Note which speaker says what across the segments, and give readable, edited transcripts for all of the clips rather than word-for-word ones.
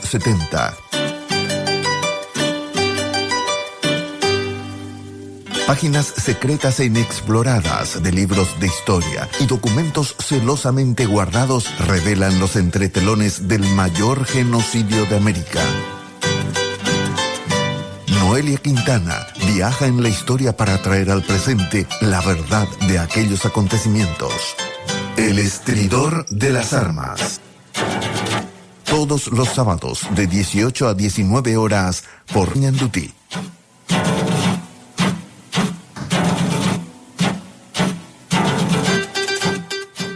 Speaker 1: 70. Páginas secretas e inexploradas de libros de historia y documentos celosamente guardados revelan los entretelones del mayor genocidio de América. Noelia Quintana viaja en la historia para traer al presente la verdad de aquellos acontecimientos. El estridor de las armas. Todos los sábados de 18 a 19 horas por Ñandutí.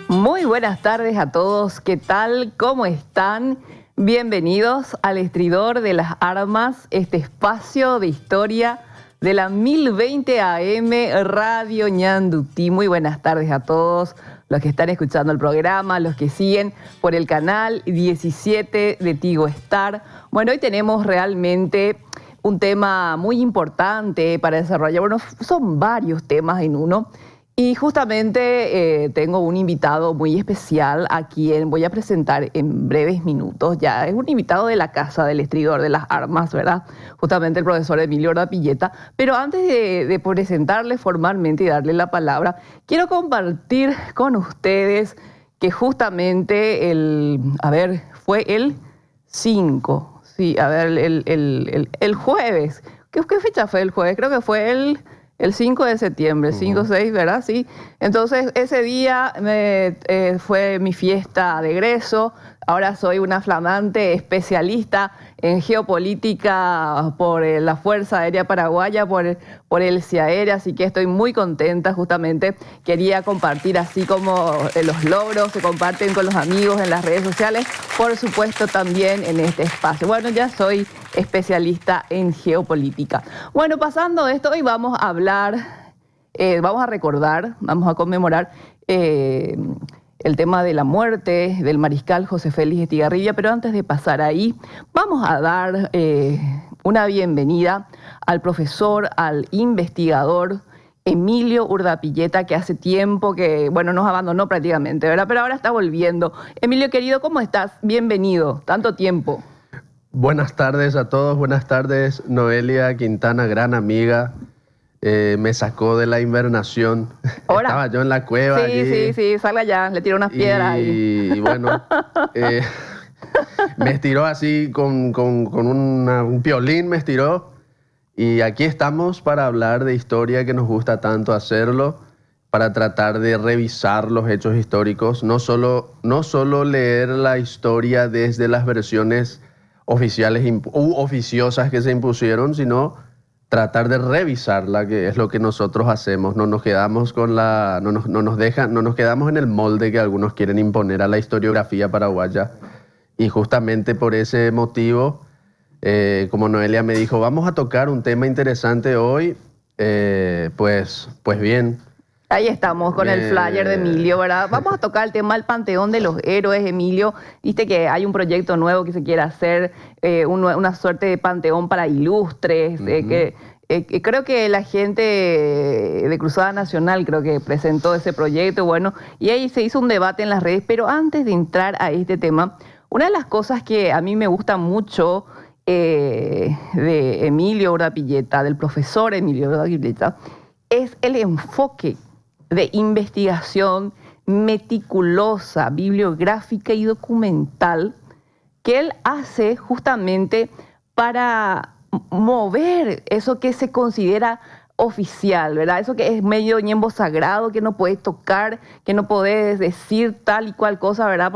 Speaker 2: Muy buenas tardes a todos. ¿Qué tal? ¿Cómo están? Bienvenidos al Estridor de las Armas, este espacio de historia de la 1020 AM Radio Ñandutí. Muy buenas tardes a todos los que están escuchando el programa, los que siguen por el canal 17 de Tigo Star. Bueno, hoy tenemos realmente un tema muy importante para desarrollar. Bueno, son varios temas en uno. Y justamente tengo un invitado muy especial a quien voy a presentar en breves minutos. Ya es un invitado de la casa del Estridor de las Armas, ¿verdad? Justamente el profesor Emilio Urdapilleta. Pero antes de presentarle formalmente y darle la palabra, quiero compartir con ustedes que justamente fue el 5, sí, el jueves. ¿Qué fecha fue el jueves? Creo que fue el 5 de septiembre, 5, 6, ¿verdad? Sí. Entonces, ese día fue mi fiesta de egreso. Ahora soy una flamante especialista en geopolítica por la Fuerza Aérea Paraguaya, por el CIAERE, así que estoy muy contenta. Justamente quería compartir, así como los logros se comparten con los amigos en las redes sociales, por supuesto también en este espacio. Bueno, ya soy especialista en geopolítica. Bueno, pasando esto, hoy vamos a hablar, vamos a recordar, vamos a conmemorar el tema de la muerte del mariscal José Félix Estigarribia, pero antes de pasar ahí, vamos a dar una bienvenida al profesor, al investigador Emilio Urdapilleta, que hace tiempo que, bueno, nos abandonó prácticamente, ¿verdad? Pero ahora está volviendo. Emilio, querido, ¿cómo estás? Bienvenido, tanto tiempo.
Speaker 3: Buenas tardes a todos, buenas tardes, Noelia Quintana, gran amiga. Me sacó de la invernación.
Speaker 2: Hola.
Speaker 3: Estaba yo en la cueva.
Speaker 2: Sí, salga ya, le tiró unas piedras
Speaker 3: y bueno, me estiró así con un piolín, me estiró. Y aquí estamos para hablar de historia, que nos gusta tanto hacerlo, para tratar de revisar los hechos históricos, no solo leer la historia desde las versiones oficiales u oficiosas que se impusieron, sino tratar de revisarla, que es lo que nosotros hacemos. No nos quedamos no nos quedamos en el molde que algunos quieren imponer a la historiografía paraguaya. Y justamente por ese motivo, como Noelia me dijo, vamos a tocar un tema interesante hoy, pues bien.
Speaker 2: Ahí estamos con el flyer de Emilio, ¿verdad? Vamos a tocar el tema del Panteón de los Héroes, Emilio. Viste que hay un proyecto nuevo que se quiere hacer, una suerte de panteón para ilustres, creo que la gente de Cruzada Nacional creo que presentó ese proyecto, bueno, y ahí se hizo un debate en las redes. Pero antes de entrar a este tema, una de las cosas que a mí me gusta mucho de Emilio Urdapilleta, del profesor Emilio Urdapilleta, es el enfoque de investigación meticulosa, bibliográfica y documental que él hace justamente para mover eso que se considera oficial, ¿verdad? Eso que es medio ñembo sagrado, que no puedes tocar, que no puedes decir tal y cual cosa, ¿verdad?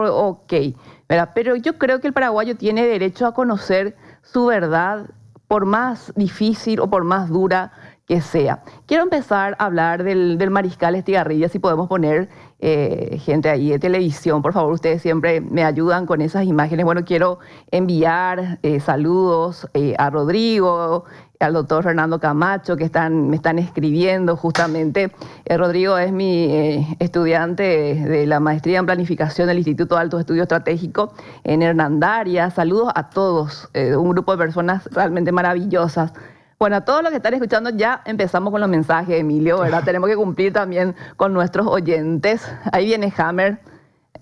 Speaker 2: ¿Verdad? Pero yo creo que el paraguayo tiene derecho a conocer su verdad, por más difícil o por más dura que sea. Quiero empezar a hablar del mariscal Estigarribia, si podemos poner gente ahí de televisión. Por favor, ustedes siempre me ayudan con esas imágenes. Bueno, quiero enviar saludos a Rodrigo, al doctor Fernando Camacho, que me están escribiendo justamente. Rodrigo es mi estudiante de la maestría en planificación del Instituto de Altos Estudios Estratégicos en Hernandaria. Saludos a todos, un grupo de personas realmente maravillosas. Bueno, a todos los que están escuchando, ya empezamos con los mensajes, Emilio, ¿verdad? Tenemos que cumplir también con nuestros oyentes. Ahí viene Hammer.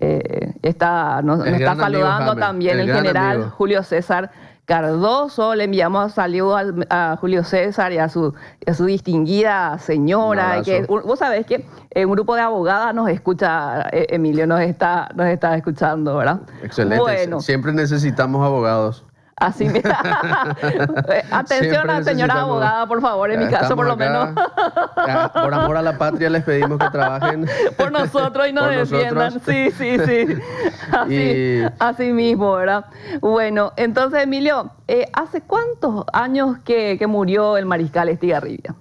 Speaker 2: Nos está
Speaker 3: gran amigo
Speaker 2: saludando
Speaker 3: James,
Speaker 2: también el
Speaker 3: gran
Speaker 2: general
Speaker 3: amigo.
Speaker 2: Julio César Cardoso. Le enviamos saludos a Julio César y a su distinguida
Speaker 3: Un
Speaker 2: señora.
Speaker 3: abrazo.
Speaker 2: Que, vos sabés que un grupo de abogadas nos escucha, Emilio, nos está escuchando, ¿verdad?
Speaker 3: Excelente.
Speaker 2: Bueno,
Speaker 3: Siempre necesitamos abogados.
Speaker 2: así mira. Atención
Speaker 3: Siempre
Speaker 2: a señora
Speaker 3: necesitamos-
Speaker 2: abogada, por favor, en mi caso
Speaker 3: Estamos
Speaker 2: por lo
Speaker 3: acá.
Speaker 2: menos.
Speaker 3: Por amor a la patria les pedimos que trabajen
Speaker 2: Por nosotros y nos
Speaker 3: por
Speaker 2: defiendan.
Speaker 3: nosotros.
Speaker 2: Sí.
Speaker 3: Y-
Speaker 2: Así mismo, ¿verdad? Bueno, entonces, Emilio, ¿hace cuántos años que murió el mariscal Estigarribia?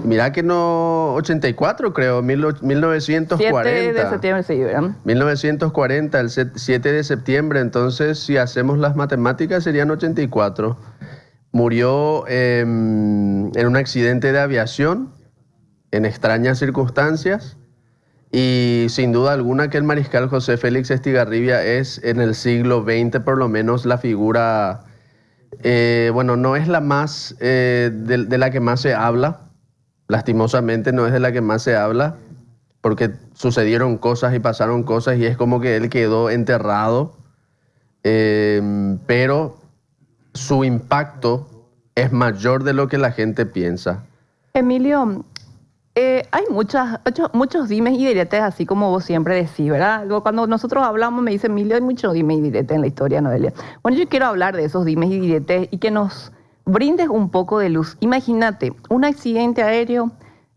Speaker 3: Mirá que no, 84 creo, 1940.
Speaker 2: 7 de septiembre, sí, ¿verdad?
Speaker 3: 1940, el 7 de septiembre, entonces si hacemos las matemáticas serían 84. Murió en un accidente de aviación, en extrañas circunstancias, y sin duda alguna que el mariscal José Félix Estigarribia es en el siglo XX por lo menos la figura, bueno, no es la más, de la que más se habla, lastimosamente no es de la que más se habla, porque sucedieron cosas y pasaron cosas y es como que él quedó enterrado, pero su impacto es mayor de lo que la gente piensa.
Speaker 2: Emilio, hay muchos dimes y diretes, así como vos siempre decís, ¿verdad? Cuando nosotros hablamos me dice Emilio, hay muchos dimes y diretes en la historia, Noelia. Bueno, yo quiero hablar de esos dimes y diretes y que nos brindes un poco de luz. Imagínate, un accidente aéreo,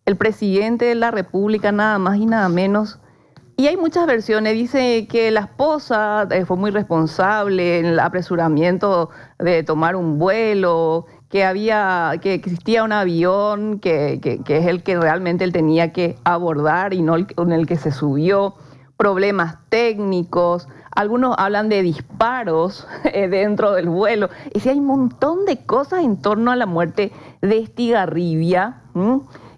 Speaker 2: el presidente de la República, nada más y nada menos. Y hay muchas versiones. Dice que la esposa fue muy responsable en el apresuramiento de tomar un vuelo, que existía un avión que es el que realmente él tenía que abordar y no en el que se subió, problemas técnicos, algunos hablan de disparos dentro del vuelo. Y sí, hay un montón de cosas en torno a la muerte de Estigarribia.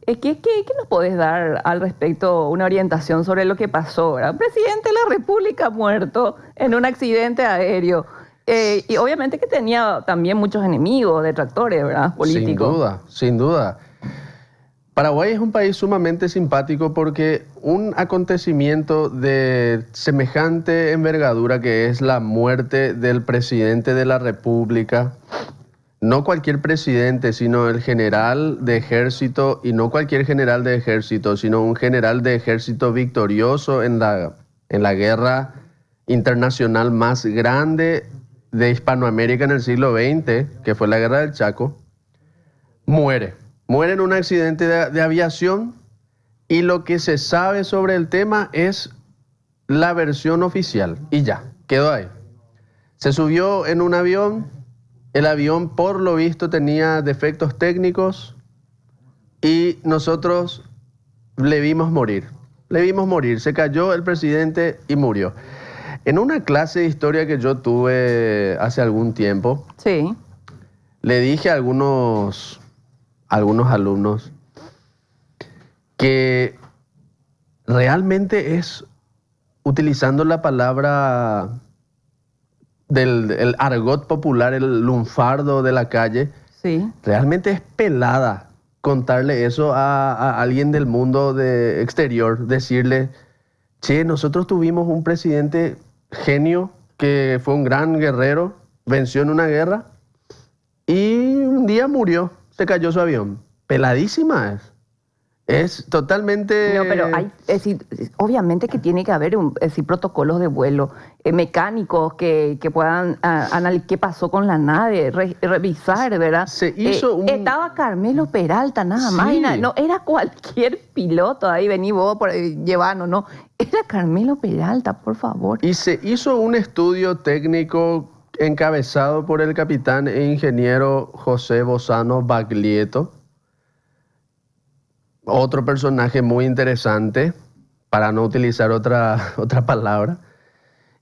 Speaker 2: ¿Qué nos podés dar al respecto, una orientación sobre lo que pasó, ¿verdad? Presidente de la República muerto en un accidente aéreo. Y obviamente que tenía también muchos enemigos, detractores, ¿verdad? Políticos.
Speaker 3: Sin duda. Paraguay es un país sumamente simpático porque un acontecimiento de semejante envergadura que es la muerte del presidente de la República, no cualquier presidente, sino el general de ejército, y no cualquier general de ejército, sino un general de ejército victorioso en la guerra internacional más grande de Hispanoamérica en el siglo XX, que fue la Guerra del Chaco, muere en un accidente de aviación, y lo que se sabe sobre el tema es la versión oficial, y ya, quedó ahí. Se subió en un avión, el avión por lo visto tenía defectos técnicos y nosotros le vimos morir, se cayó el presidente y murió. En una clase de historia que yo tuve hace algún tiempo,
Speaker 2: Sí.
Speaker 3: le dije a algunos alumnos que realmente es, utilizando la palabra del argot popular, el lunfardo de la calle,
Speaker 2: Sí.
Speaker 3: realmente es pelada contarle eso a alguien del mundo exterior, decirle, che, nosotros tuvimos un presidente genio que fue un gran guerrero, venció en una guerra y un día murió, se cayó su avión. Peladísima es. Es totalmente...
Speaker 2: No, pero obviamente que tiene que haber protocolos de vuelo, mecánicos que puedan analizar qué pasó con la nave, revisar, ¿verdad?
Speaker 3: Se hizo
Speaker 2: Estaba Carmelo Peralta, nada más.
Speaker 3: Sí.
Speaker 2: No era cualquier piloto, ahí vení vos, llevanos, no. Era Carmelo Peralta, por favor.
Speaker 3: Y se hizo un estudio técnico encabezado por el capitán e ingeniero José Bozano Baglietto, otro personaje muy interesante, para no utilizar otra palabra.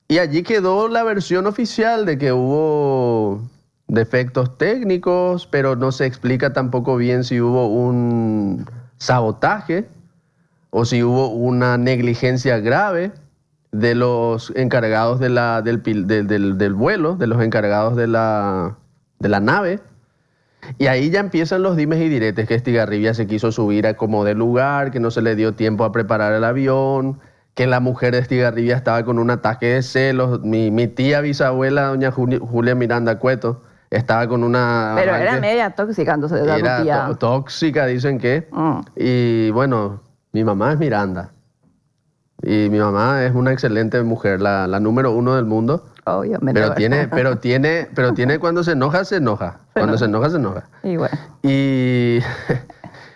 Speaker 3: Y allí quedó la versión oficial de que hubo defectos técnicos, pero no se explica tampoco bien si hubo un sabotaje o si hubo una negligencia grave de los encargados del vuelo, de los encargados de la nave. Y ahí ya empiezan los dimes y diretes, que Estigarribia se quiso subir a como de lugar, que no se le dio tiempo a preparar el avión, que la mujer de Estigarribia estaba con un ataque de celos. Mi tía bisabuela, doña Julia Miranda Cueto, estaba con una...
Speaker 2: Pero era media tóxica, entonces la
Speaker 3: Era
Speaker 2: tía.
Speaker 3: tóxica, dicen que. Y bueno, mi mamá es Miranda. Y mi mamá es una excelente mujer, la número 1 del mundo.
Speaker 2: Obviamente.
Speaker 3: Pero tiene cuando se enoja, se enoja. Cuando se enoja, se enoja.
Speaker 2: Y bueno.
Speaker 3: Y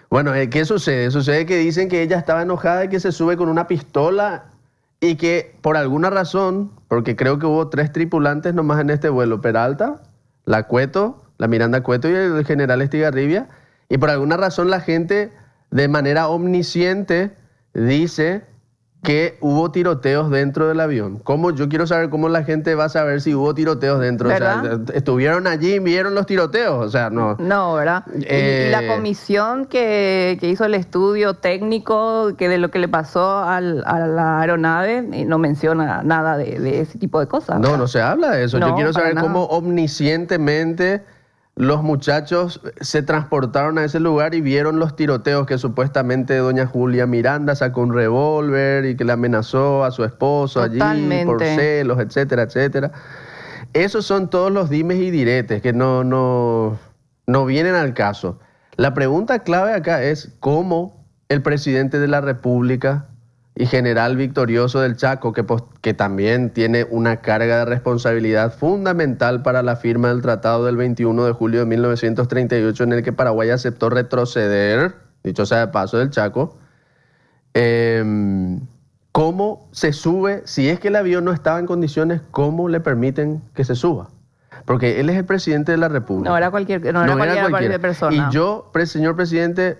Speaker 3: bueno, ¿qué sucede? Sucede que dicen que ella estaba enojada y que se sube con una pistola y que por alguna razón, porque creo que hubo 3 tripulantes nomás en este vuelo, Peralta, la Cueto, la Miranda Cueto y el general Estigarribia, y por alguna razón la gente de manera omnisciente dice que hubo tiroteos dentro del avión. ¿Cómo? Yo quiero saber cómo la gente va a saber si hubo tiroteos dentro.
Speaker 2: ¿Verdad?
Speaker 3: O sea, estuvieron allí y vieron los tiroteos. O sea, no.
Speaker 2: No, ¿verdad? Y la comisión que hizo el estudio técnico que de lo que le pasó a la aeronave no menciona nada de ese tipo de cosas.
Speaker 3: No se habla de eso.
Speaker 2: No,
Speaker 3: yo quiero
Speaker 2: para
Speaker 3: saber
Speaker 2: nada.
Speaker 3: cómo omniscientemente los muchachos se transportaron a ese lugar y vieron los tiroteos que supuestamente doña Julia Miranda sacó un revólver y que le amenazó a su esposo allí por celos, etcétera, etcétera. Esos son todos los dimes y diretes que no vienen al caso. La pregunta clave acá es cómo el presidente de la República y general victorioso del Chaco, que también tiene una carga de responsabilidad fundamental para la firma del Tratado del 21 de julio de 1938 en el que Paraguay aceptó retroceder, dicho sea de paso, del Chaco, ¿cómo se sube? Si es que el avión no estaba en condiciones, ¿cómo le permiten que se suba? Porque él es el presidente de la República.
Speaker 2: No era cualquier persona.
Speaker 3: Y yo, señor presidente,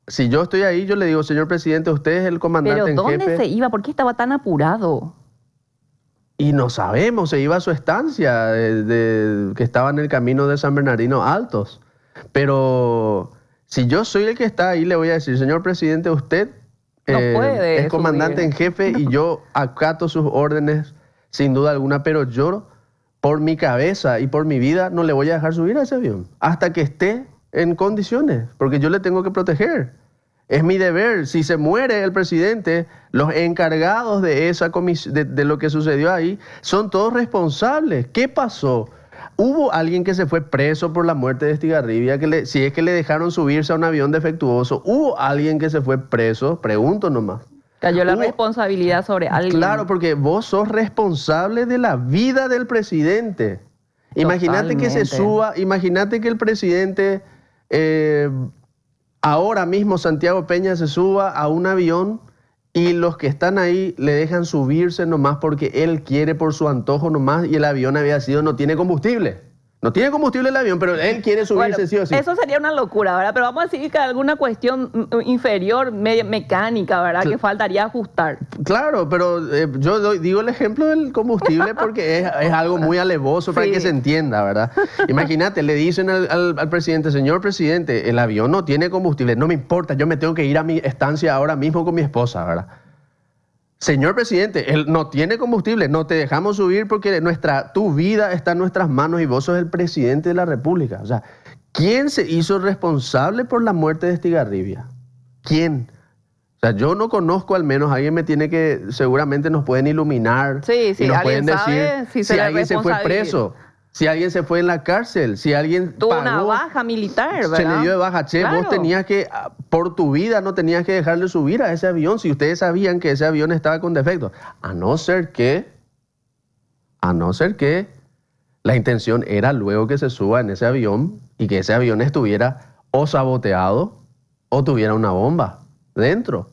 Speaker 3: si yo estoy ahí, yo le digo, señor presidente, usted es el comandante en jefe.
Speaker 2: ¿Pero dónde se iba? ¿Por qué estaba tan apurado?
Speaker 3: Y no sabemos, se iba a su estancia, que estaba en el camino de San Bernardino Altos. Pero si yo soy el que está ahí, le voy a decir, señor presidente, usted es comandante en jefe y yo acato sus órdenes sin duda alguna, pero yo, por mi cabeza y por mi vida, no le voy a dejar subir a ese avión hasta que esté en condiciones, porque yo le tengo que proteger. Es mi deber. Si se muere el presidente, los encargados de esa de lo que sucedió ahí son todos responsables. ¿Qué pasó? ¿Hubo alguien que se fue preso por la muerte de Estigarribia? Si es que le dejaron subirse a un avión defectuoso, ¿hubo alguien que se fue preso? Pregunto nomás.
Speaker 2: Cayó la responsabilidad sobre alguien.
Speaker 3: Claro, porque vos sos responsable de la vida del presidente. Imagínate que se suba, imagínate que el presidente... ahora mismo Santiago Peña se suba a un avión y los que están ahí le dejan subirse nomás porque él quiere por su antojo nomás y el avión no tiene combustible. No tiene combustible el avión, pero él quiere subirse sí o sí.
Speaker 2: Eso sería una locura, ¿verdad? Pero vamos a decir que alguna cuestión inferior, mecánica, ¿verdad? Que faltaría ajustar.
Speaker 3: Claro, pero yo digo el ejemplo del combustible porque es algo muy alevoso para que se entienda, ¿verdad? Imagínate, le dicen al presidente, señor presidente, el avión no tiene combustible, no me importa, yo me tengo que ir a mi estancia ahora mismo con mi esposa, ¿verdad? Señor presidente, él no tiene combustible, no te dejamos subir porque tu vida está en nuestras manos y vos sos el presidente de la República. O sea, ¿quién se hizo responsable por la muerte de Estigarribia? ¿Quién? O sea, yo no conozco, al menos alguien me tiene que, seguramente nos pueden iluminar.
Speaker 2: Sí,
Speaker 3: y nos pueden
Speaker 2: decir
Speaker 3: si alguien se fue preso, si alguien se fue en la cárcel, si alguien
Speaker 2: tuvo
Speaker 3: pagó,
Speaker 2: una baja militar, ¿verdad?
Speaker 3: Se le dio de baja. Che,
Speaker 2: claro.
Speaker 3: Vos tenías que, por tu vida, no tenías que dejarle subir a ese avión si ustedes sabían que ese avión estaba con defectos. A no ser que la intención era luego que se suba en ese avión y que ese avión estuviera o saboteado o tuviera una bomba dentro.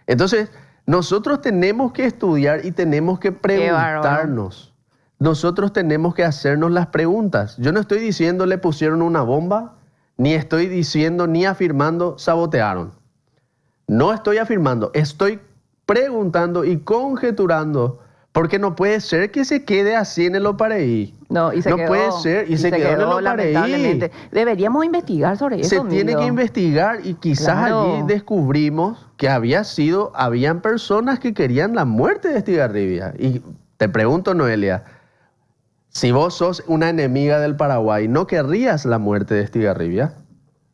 Speaker 3: Entonces, nosotros tenemos que estudiar y tenemos que preguntarnos. Nosotros tenemos que hacernos las preguntas. Yo no estoy diciendo le pusieron una bomba, ni estoy diciendo ni afirmando sabotearon. No estoy afirmando, estoy preguntando y conjeturando, porque no puede ser que se quede así en el Opareí.
Speaker 2: No
Speaker 3: puede ser, y se quedó en el Opareí.
Speaker 2: Deberíamos investigar sobre eso.
Speaker 3: Se tiene que investigar y quizás allí descubrimos que habían personas que querían la muerte de Estigarribia. Y te pregunto, Noelia, si vos sos una enemiga del Paraguay, ¿no querrías la muerte de Estigarribia?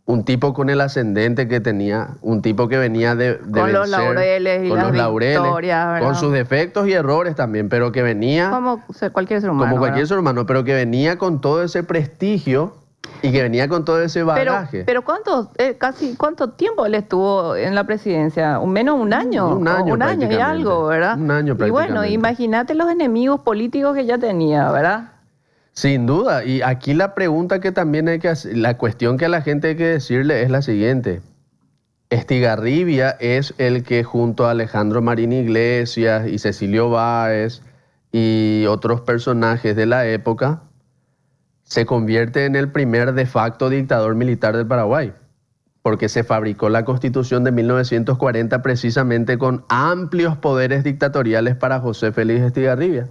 Speaker 3: un tipo con el ascendente que tenía, un tipo que venía de
Speaker 2: con los
Speaker 3: vencer,
Speaker 2: laureles y
Speaker 3: con
Speaker 2: las
Speaker 3: los laureles,
Speaker 2: victorias, ¿verdad?
Speaker 3: con sus defectos y errores también, pero que venía
Speaker 2: Como cualquier ser humano.
Speaker 3: como cualquier
Speaker 2: ¿verdad?
Speaker 3: ser humano, pero que venía con todo ese prestigio y que venía con todo ese bagaje.
Speaker 2: Pero ¿cuánto tiempo él estuvo en la presidencia? ¿Menos un año?
Speaker 3: Un año
Speaker 2: Un año y
Speaker 3: prácticamente.
Speaker 2: algo, ¿verdad?
Speaker 3: Un año
Speaker 2: Y bueno,
Speaker 3: prácticamente.
Speaker 2: imagínate los enemigos políticos que ya tenía, ¿verdad?
Speaker 3: Sin duda, y aquí la pregunta que también hay que hacer, la cuestión que a la gente hay que decirle es la siguiente. Estigarribia es el que junto a Alejandro Marín Iglesias y Cecilio Báez y otros personajes de la época se convierte en el primer de facto dictador militar del Paraguay, porque se fabricó la Constitución de 1940 precisamente con amplios poderes dictatoriales para José Félix Estigarribia.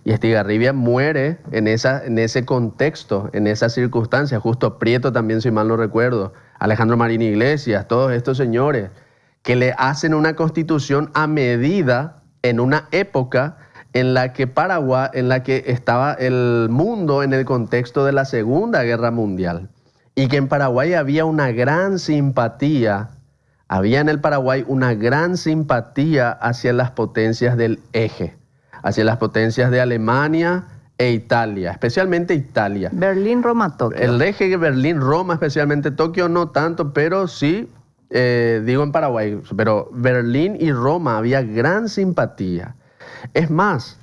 Speaker 3: Y Estigarribia muere en ese contexto, en esas circunstancias. Justo Prieto también, si mal no recuerdo. Alejandro Marín Iglesias, todos estos señores que le hacen una constitución a medida en una época en la que Paraguay, en la que estaba el mundo en el contexto de la Segunda Guerra Mundial. Y que en Paraguay había una gran simpatía, había en el Paraguay una gran simpatía hacia las potencias del eje, hacia las potencias de Alemania e Italia, especialmente Italia.
Speaker 2: Berlín, Roma, Tokio.
Speaker 3: El eje Berlín-Roma, especialmente Tokio, no tanto, pero sí, digo en Paraguay, pero Berlín y Roma había gran simpatía. Es más,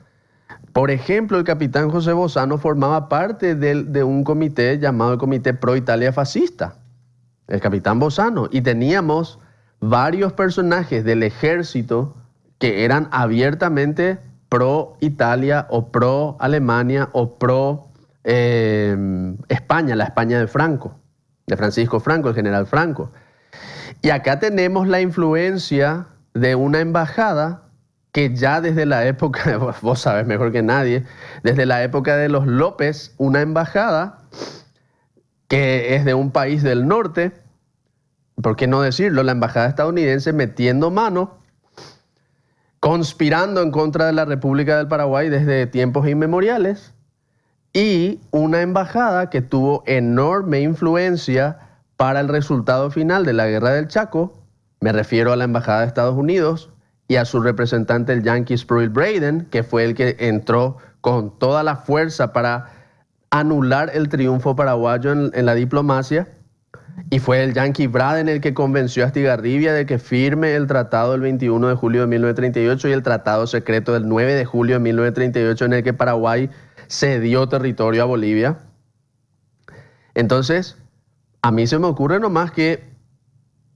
Speaker 3: por ejemplo, el capitán José Bozano formaba parte de un comité llamado el Comité Pro Italia Fascista, el capitán Bozano, y teníamos varios personajes del ejército que eran abiertamente pro Italia o pro Alemania o pro España, la España de Franco, de Francisco Franco, el general Franco. Y acá tenemos la influencia de una embajada que ya desde la época, vos sabés mejor que nadie, desde la época de los López, una embajada que es de un país del norte, ¿por qué no decirlo? La embajada estadounidense metiendo mano, conspirando en contra de la República del Paraguay desde tiempos inmemoriales, y una embajada que tuvo enorme influencia para el resultado final de la Guerra del Chaco. Me refiero a la embajada de Estados Unidos y a su representante, el Yankee Spruill Braden, que fue el que entró con toda la fuerza para anular el triunfo paraguayo en la diplomacia. Y fue el Yankee Braden el que convenció a Estigarribia de que firme el tratado del 21 de julio de 1938 y el tratado secreto del 9 de julio de 1938 en el que Paraguay cedió territorio a Bolivia. Entonces, a mí se me ocurre nomás que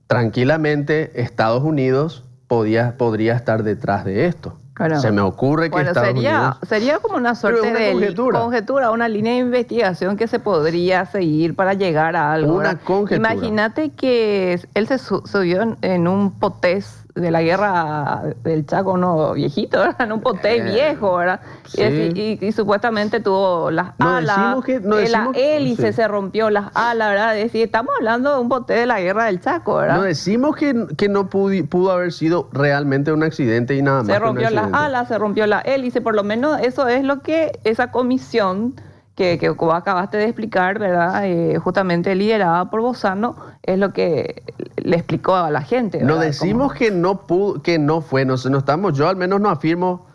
Speaker 3: tranquilamente Estados Unidos podría estar detrás de esto.
Speaker 2: Bueno,
Speaker 3: se me ocurre que Estados Unidos...
Speaker 2: Sería como una suerte
Speaker 3: una
Speaker 2: de
Speaker 3: conjetura.
Speaker 2: una línea de investigación que se podría seguir para llegar a algo.
Speaker 3: Una conjetura.
Speaker 2: Imagínate que él se subió en un potés de la guerra del Chaco, no viejito, ¿verdad? En un potés viejo, ¿verdad?
Speaker 3: Sí.
Speaker 2: Y supuestamente tuvo las alas, la hélice
Speaker 3: sí.
Speaker 2: se rompió las alas, ¿verdad? Es decir, estamos hablando de un potés de la guerra del Chaco, ¿verdad?
Speaker 3: No decimos que no pudo haber sido realmente un accidente y nada más.
Speaker 2: Se rompió las alas, se rompió la hélice, por lo menos eso es lo que esa comisión que vos acabaste de explicar, ¿verdad? Justamente liderada por Bozano, es lo que le explicó a la gente, ¿verdad?
Speaker 3: No decimos que no pudo, que no fue, no estamos, yo al menos no afirmo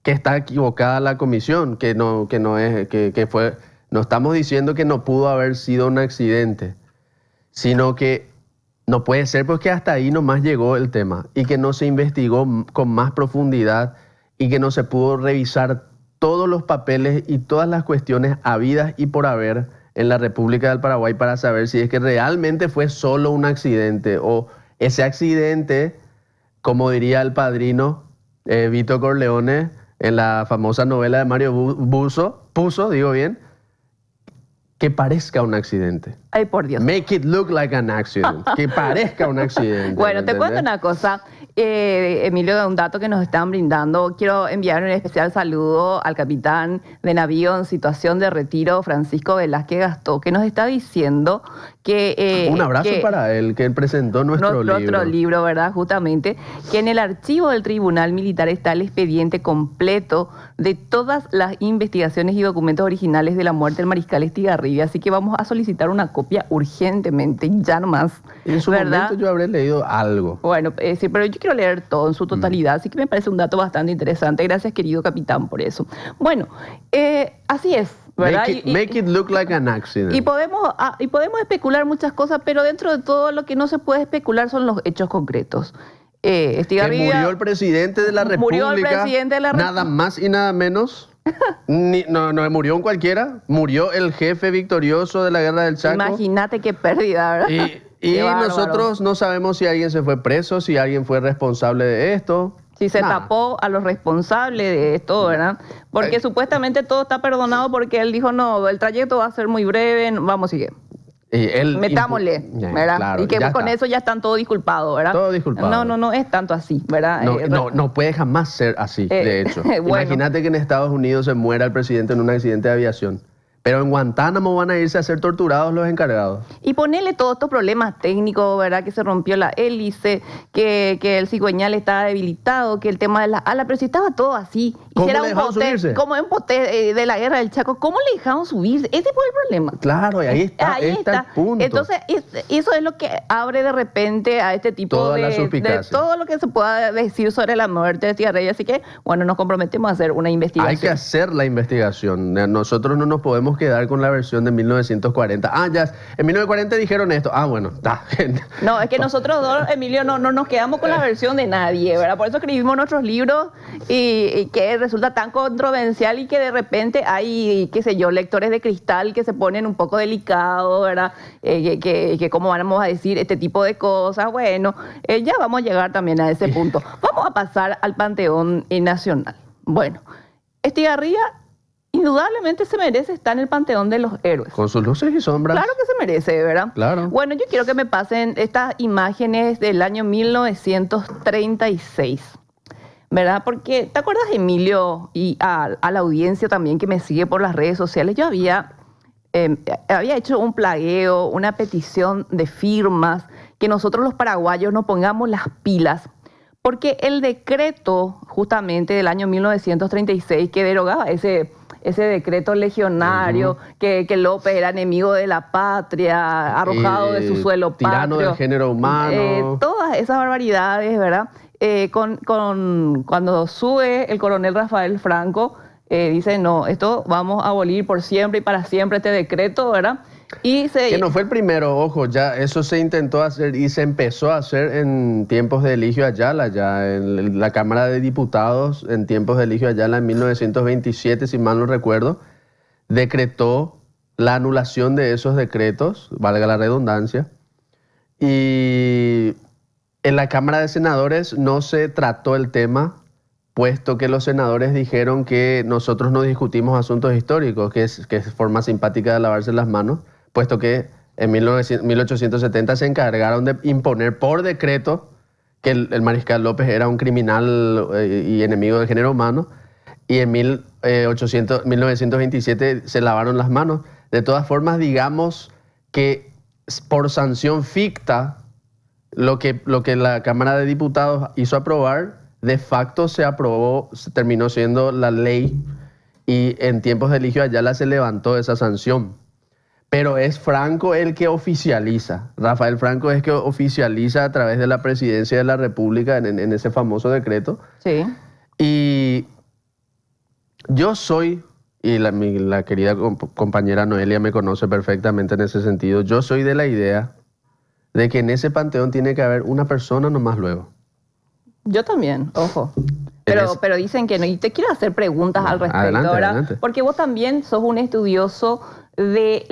Speaker 3: que está equivocada la comisión, que fue, no estamos diciendo que no pudo haber sido un accidente, sino que no puede ser porque hasta ahí nomás llegó el tema y que no se investigó con más profundidad y que no se pudo revisar todos los papeles y todas las cuestiones habidas y por haber en la República del Paraguay para saber si es que realmente fue solo un accidente o ese accidente, como diría el padrino Vito Corleone en la famosa novela de Mario Puzo, digo bien, que parezca un accidente.
Speaker 2: Ay, por Dios.
Speaker 3: Make it look like an accident. Que parezca un accidente.
Speaker 2: Bueno, te cuento una cosa, Emilio, de un dato que nos están brindando. Quiero enviar un especial saludo al capitán de navío en situación de retiro, Francisco Velázquez Gastó, que nos está diciendo que...
Speaker 3: un abrazo para él, que él presentó nuestro
Speaker 2: libro, ¿verdad? Justamente, que en el archivo del Tribunal Militar está el expediente completo de todas las investigaciones y documentos originales de la muerte del mariscal Estigarribia, así que vamos a solicitar una copia urgentemente, ya nomás.
Speaker 3: En su momento yo habré leído algo.
Speaker 2: Bueno, sí, pero yo quiero leer todo en su totalidad, así que me parece un dato bastante interesante. Gracias, querido capitán, por eso. Bueno, así es, ¿verdad?
Speaker 3: Make it look like an accident.
Speaker 2: Y podemos especular muchas cosas, pero dentro de todo lo que no se puede especular son los hechos concretos. Estigarribia,
Speaker 3: que murió el presidente de la República.
Speaker 2: Murió el presidente de la República.
Speaker 3: Nada más y nada menos. No murió un cualquiera. Murió el jefe victorioso de la guerra del Chaco.
Speaker 2: Imagínate qué pérdida, ¿verdad?
Speaker 3: Y nosotros no sabemos si alguien se fue preso, si alguien fue responsable de esto.
Speaker 2: Si se tapó a los responsables de esto, ¿verdad? Porque supuestamente todo está perdonado porque él dijo, no, el trayecto va a ser muy breve, vamos a seguir. Metámosle, ¿verdad? Claro, y que con eso ya están todos disculpados, ¿verdad?
Speaker 3: Todo disculpado.
Speaker 2: No es tanto así, ¿verdad?
Speaker 3: No puede jamás ser así, de hecho. Bueno. Imagínate que en Estados Unidos se muera el presidente en un accidente de aviación. Pero en Guantánamo van a irse a ser torturados los encargados. Y
Speaker 2: ponerle todos estos problemas técnicos, ¿verdad? Que se rompió la hélice, que el cigüeñal estaba debilitado, que el tema de las alas, pero si estaba todo así.
Speaker 3: ¿Cómo le dejaron subirse?
Speaker 2: Como un poté de la guerra del Chaco, ¿cómo le dejaron subirse? Ese fue el problema.
Speaker 3: Claro, y ahí está el punto.
Speaker 2: Entonces, eso es lo que abre de repente a este tipo de todo lo que se pueda decir sobre la muerte de Estigarribia. Así que, bueno, nos comprometemos a hacer una investigación.
Speaker 3: Hay que hacer la investigación. Nosotros no nos podemos quedar con la versión de 1940. Ya, en 1940 dijeron esto. Bueno, está.
Speaker 2: No, es que nosotros dos, Emilio, no nos quedamos con la versión de nadie, ¿verdad? Por eso escribimos nuestros libros y que resulta tan controversial y que de repente hay, qué sé yo, lectores de cristal que se ponen un poco delicados, ¿verdad? Que cómo vamos a decir este tipo de cosas. Bueno, ya vamos a llegar también a ese punto. Vamos a pasar al Panteón Nacional. Bueno, Estigarribia indudablemente se merece estar en el Panteón de los Héroes.
Speaker 3: Con sus luces y sombras.
Speaker 2: Claro que se merece, ¿verdad?
Speaker 3: Claro.
Speaker 2: Bueno, yo quiero que me pasen estas imágenes del año 1936, ¿verdad? Porque, ¿te acuerdas, Emilio, y a la audiencia también que me sigue por las redes sociales? Yo había hecho un plagueo, una petición de firmas, que nosotros los paraguayos nos pongamos las pilas, porque el decreto justamente del año 1936 que derogaba ese decreto legionario, que López era enemigo de la patria, arrojado de su suelo patrio.
Speaker 3: Tirano del género humano.
Speaker 2: Todas esas barbaridades, ¿verdad? Cuando sube el coronel Rafael Franco, dice, no, esto vamos a abolir por siempre y para siempre este decreto, ¿verdad? Que
Speaker 3: no fue el primero, ojo, ya eso se intentó hacer y se empezó a hacer en tiempos de Eligio Ayala, ya en la Cámara de Diputados, en tiempos de Eligio Ayala, en 1927, si mal no recuerdo, decretó la anulación de esos decretos, valga la redundancia, y en la Cámara de Senadores no se trató el tema, puesto que los senadores dijeron que nosotros no discutimos asuntos históricos, que es forma simpática de lavarse las manos, puesto que en 1870 se encargaron de imponer por decreto que el mariscal López era un criminal y enemigo del género humano, y en 1927 se lavaron las manos. De todas formas, digamos que por sanción ficta, lo que la Cámara de Diputados hizo aprobar, de facto se aprobó, terminó siendo la ley, y en tiempos de Eligio Ayala se levantó esa sanción. Pero es Franco el que oficializa. Rafael Franco es que oficializa a través de la Presidencia de la República en ese famoso decreto.
Speaker 2: Sí.
Speaker 3: Y yo soy, y la querida compañera Noelia me conoce perfectamente en ese sentido, yo soy de la idea de que en ese panteón tiene que haber una persona nomás luego.
Speaker 2: Yo también, ojo. Pero dicen que no. Y te quiero hacer preguntas al respecto,
Speaker 3: adelante,
Speaker 2: ¿verdad?
Speaker 3: Adelante.
Speaker 2: Porque vos también sos un estudioso de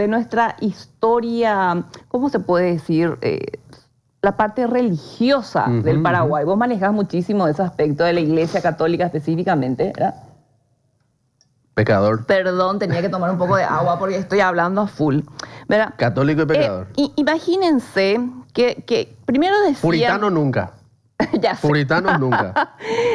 Speaker 2: nuestra historia, ¿cómo se puede decir? La parte religiosa del Paraguay. Vos manejás muchísimo ese aspecto de la Iglesia Católica específicamente, ¿verdad?
Speaker 3: Pecador.
Speaker 2: Perdón, tenía que tomar un poco de agua porque estoy hablando a full, ¿verdad?
Speaker 3: Católico y pecador.
Speaker 2: Imagínense que primero decían...
Speaker 3: Puritano nunca.
Speaker 2: Ya sé.
Speaker 3: Puritanos nunca.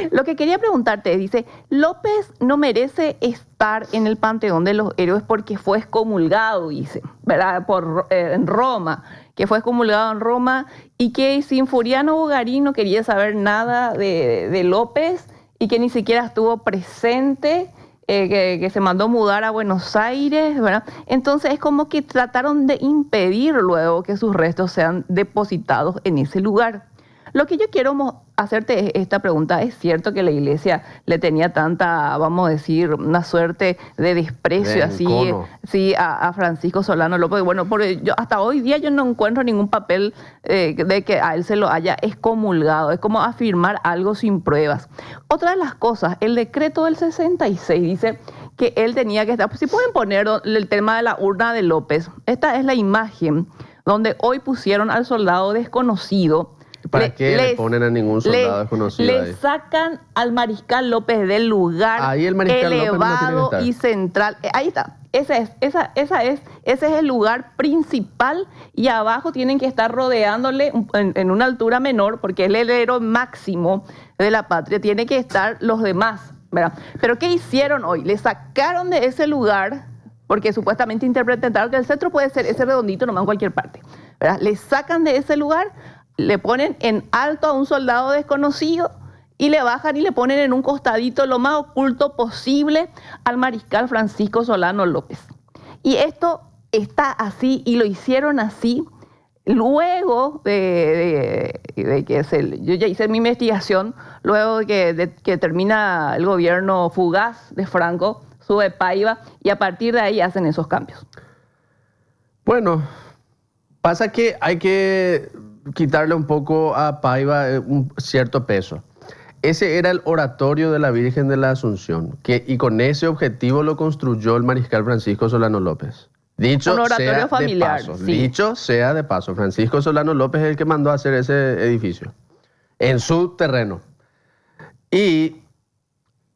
Speaker 2: Lo que quería preguntarte, dice, López no merece estar en el Panteón de los Héroes porque fue excomulgado, dice, ¿verdad? En Roma, que fue excomulgado en Roma y que Sinforiano Bogarín no quería saber nada de López y que ni siquiera estuvo presente, que se mandó mudar a Buenos Aires, ¿verdad? Entonces es como que trataron de impedir luego que sus restos sean depositados en ese lugar. Lo que yo quiero hacerte esta pregunta: ¿es cierto que la iglesia le tenía tanta, vamos a decir, una suerte de desprecio así a Francisco Solano López? Bueno, hasta hoy día yo no encuentro ningún papel de que a él se lo haya excomulgado. Es como afirmar algo sin pruebas. Otra de las cosas, el decreto del 66 dice que él tenía que estar. Pues, si pueden poner el tema de la urna de López. Esta es la imagen donde hoy pusieron al soldado desconocido.
Speaker 3: ¿Para qué le ponen a ningún soldado desconocido
Speaker 2: le
Speaker 3: ahí?
Speaker 2: Sacan al mariscal López del lugar
Speaker 3: ahí el mariscal
Speaker 2: elevado
Speaker 3: López no tiene que estar.
Speaker 2: y central. Ahí está. Ese es el lugar principal, y abajo tienen que estar rodeándole en una altura menor, porque es el héroe máximo de la patria. Tiene que estar los demás, ¿verdad? Pero ¿qué hicieron hoy? Le sacaron de ese lugar, porque supuestamente interpretaron que el centro puede ser ese redondito nomás en cualquier parte, ¿verdad? Le sacan de ese lugar, le ponen en alto a un soldado desconocido y le bajan y le ponen en un costadito lo más oculto posible al mariscal Francisco Solano López. Y esto está así, y lo hicieron así luego de que yo ya hice mi investigación, luego de que termina el gobierno fugaz de Franco, sube Paiva, y a partir de ahí hacen esos cambios.
Speaker 3: Bueno, pasa que hay que quitarle un poco a Paiva un cierto peso. Ese era el oratorio de la Virgen de la Asunción, y con ese objetivo lo construyó el mariscal Francisco Solano López. Dicho
Speaker 2: un oratorio
Speaker 3: sea
Speaker 2: familiar,
Speaker 3: de paso,
Speaker 2: sí.
Speaker 3: Dicho sea de paso, Francisco Solano López es el que mandó a hacer ese edificio en su terreno. Y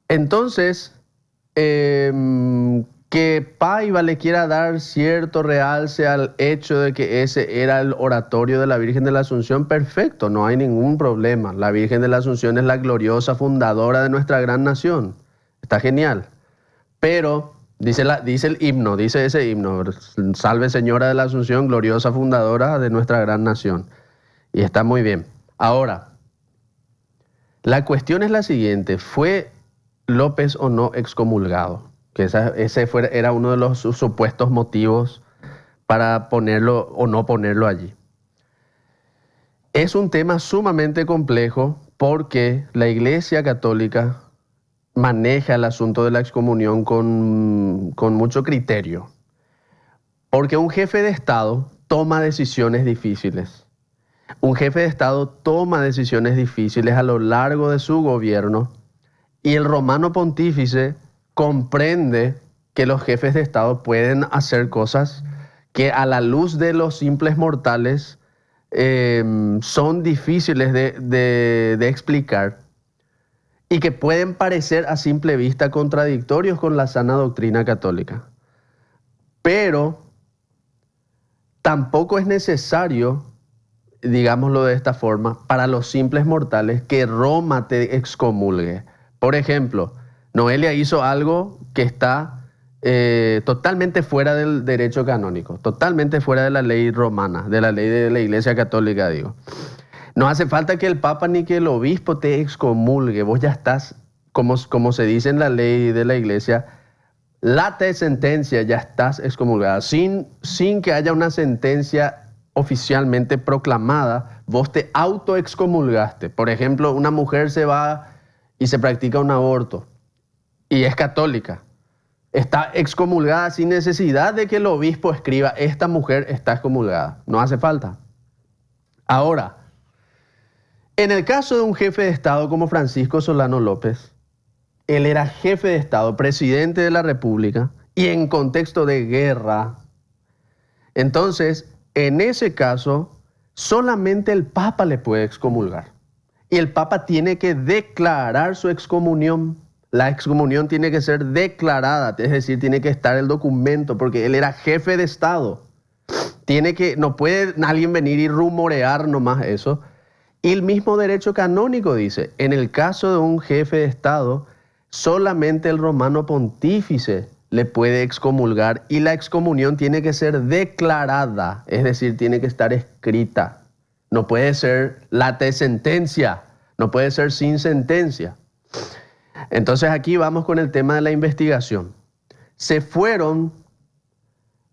Speaker 3: entonces, que Paiva le quiera dar cierto realce al hecho de que ese era el oratorio de la Virgen de la Asunción, perfecto, no hay ningún problema. La Virgen de la Asunción es la gloriosa fundadora de nuestra gran nación. Está genial. Pero dice el himno, dice ese himno: Salve Señora de la Asunción, gloriosa fundadora de nuestra gran nación. Y está muy bien. Ahora, la cuestión es la siguiente: ¿fue López o no excomulgado? Que ese era uno de los supuestos motivos para ponerlo o no ponerlo allí. Es un tema sumamente complejo, porque la Iglesia Católica maneja el asunto de la excomunión con mucho criterio. Porque un jefe de Estado toma decisiones difíciles. Un jefe de Estado toma decisiones difíciles a lo largo de su gobierno, y el romano pontífice comprende que los jefes de Estado pueden hacer cosas que a la luz de los simples mortales son difíciles de explicar, y que pueden parecer a simple vista contradictorios con la sana doctrina católica. Pero tampoco es necesario, digámoslo de esta forma, para los simples mortales que Roma te excomulgue. Por ejemplo, Noelia hizo algo que está totalmente fuera del derecho canónico, totalmente fuera de la ley romana, de la ley de la Iglesia Católica, digo. No hace falta que el Papa ni que el obispo te excomulgue. Vos ya estás, como se dice en la ley de la Iglesia, late sentencia, ya estás excomulgada. Sin que haya una sentencia oficialmente proclamada, vos te autoexcomulgaste. Por ejemplo, una mujer se va y se practica un aborto y es católica. Está excomulgada sin necesidad de que el obispo escriba: esta mujer está excomulgada. No hace falta. Ahora, en el caso de un jefe de Estado como Francisco Solano López, él era jefe de Estado, presidente de la República, y en contexto de guerra. Entonces, en ese caso, solamente el Papa le puede excomulgar. Y el Papa tiene que declarar su excomunión. La excomunión tiene que ser declarada, es decir, tiene que estar el documento, porque él era jefe de Estado. No puede alguien venir y rumorear nomás eso. Y el mismo derecho canónico dice: en el caso de un jefe de Estado, solamente el romano pontífice le puede excomulgar, y la excomunión tiene que ser declarada, es decir, tiene que estar escrita. No puede ser late sentencia, no puede ser sin sentencia. Entonces aquí vamos con el tema de la investigación. Se fueron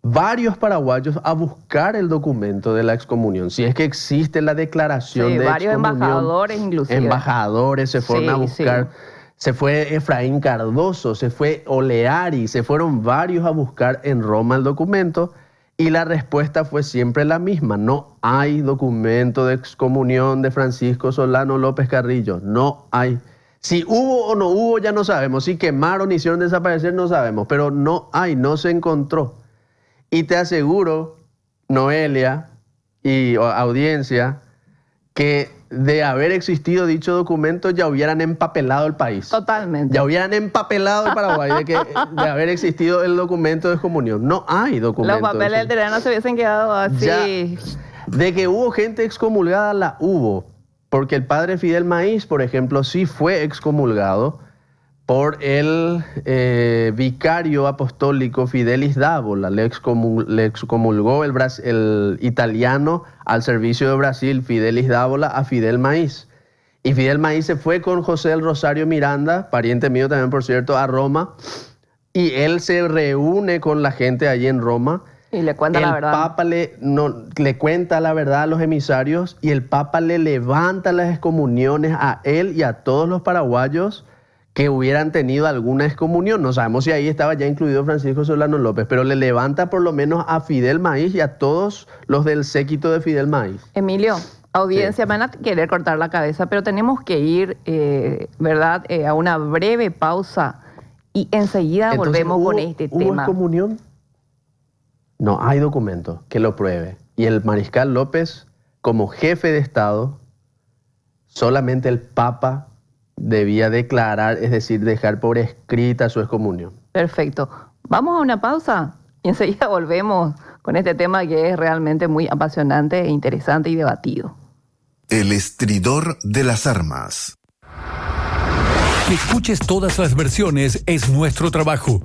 Speaker 3: varios paraguayos a buscar el documento de la excomunión. Si es que existe la declaración de
Speaker 2: varios
Speaker 3: excomunión.
Speaker 2: Embajadores inclusive.
Speaker 3: Embajadores se fueron a buscar.
Speaker 2: Sí.
Speaker 3: Se fue Efraín Cardoso, se fue Oleari, se fueron varios a buscar en Roma el documento y la respuesta fue siempre la misma. No hay documento de excomunión de Francisco Solano López Carrillo. No hay. Si hubo o no hubo ya no sabemos. Si quemaron, hicieron desaparecer, no sabemos. Pero no hay, no se encontró. Y te aseguro, Noelia y audiencia, que de haber existido dicho documento ya hubieran empapelado el país.
Speaker 2: Totalmente.
Speaker 3: Ya hubieran empapelado el Paraguay de haber existido el documento de excomunión. No hay documento.
Speaker 2: Los papeles del terreno se hubiesen quedado así.
Speaker 3: Ya, de que hubo gente excomulgada, la hubo. Porque el padre Fidel Maíz, por ejemplo, sí fue excomulgado por el vicario apostólico Fidelis Dávola. Le excomulgó el italiano al servicio de Brasil, Fidelis Dávola, a Fidel Maíz. Y Fidel Maíz se fue con José del Rosario Miranda, pariente mío también, por cierto, a Roma. Y él se reúne con la gente allí en Roma.
Speaker 2: Y le cuenta la verdad.
Speaker 3: El Papa le cuenta la verdad a los emisarios y el Papa le levanta las excomuniones a él y a todos los paraguayos que hubieran tenido alguna excomunión. No sabemos si ahí estaba ya incluido Francisco Solano López, pero le levanta por lo menos a Fidel Maíz y a todos los del séquito de Fidel Maíz.
Speaker 2: Emilio, audiencia, me van a querer cortar la cabeza, pero tenemos que ir, ¿verdad?, a una breve pausa y enseguida volvemos con este
Speaker 3: ¿Hubo
Speaker 2: tema.
Speaker 3: excomunión? No hay documento que lo pruebe. Y el mariscal López, como jefe de Estado, solamente el Papa debía declarar, es decir, dejar por escrita su excomunión.
Speaker 2: Perfecto. Vamos a una pausa y enseguida volvemos con este tema que es realmente muy apasionante e interesante y debatido.
Speaker 1: El estridor de las armas.
Speaker 4: Que escuches todas las versiones es nuestro trabajo.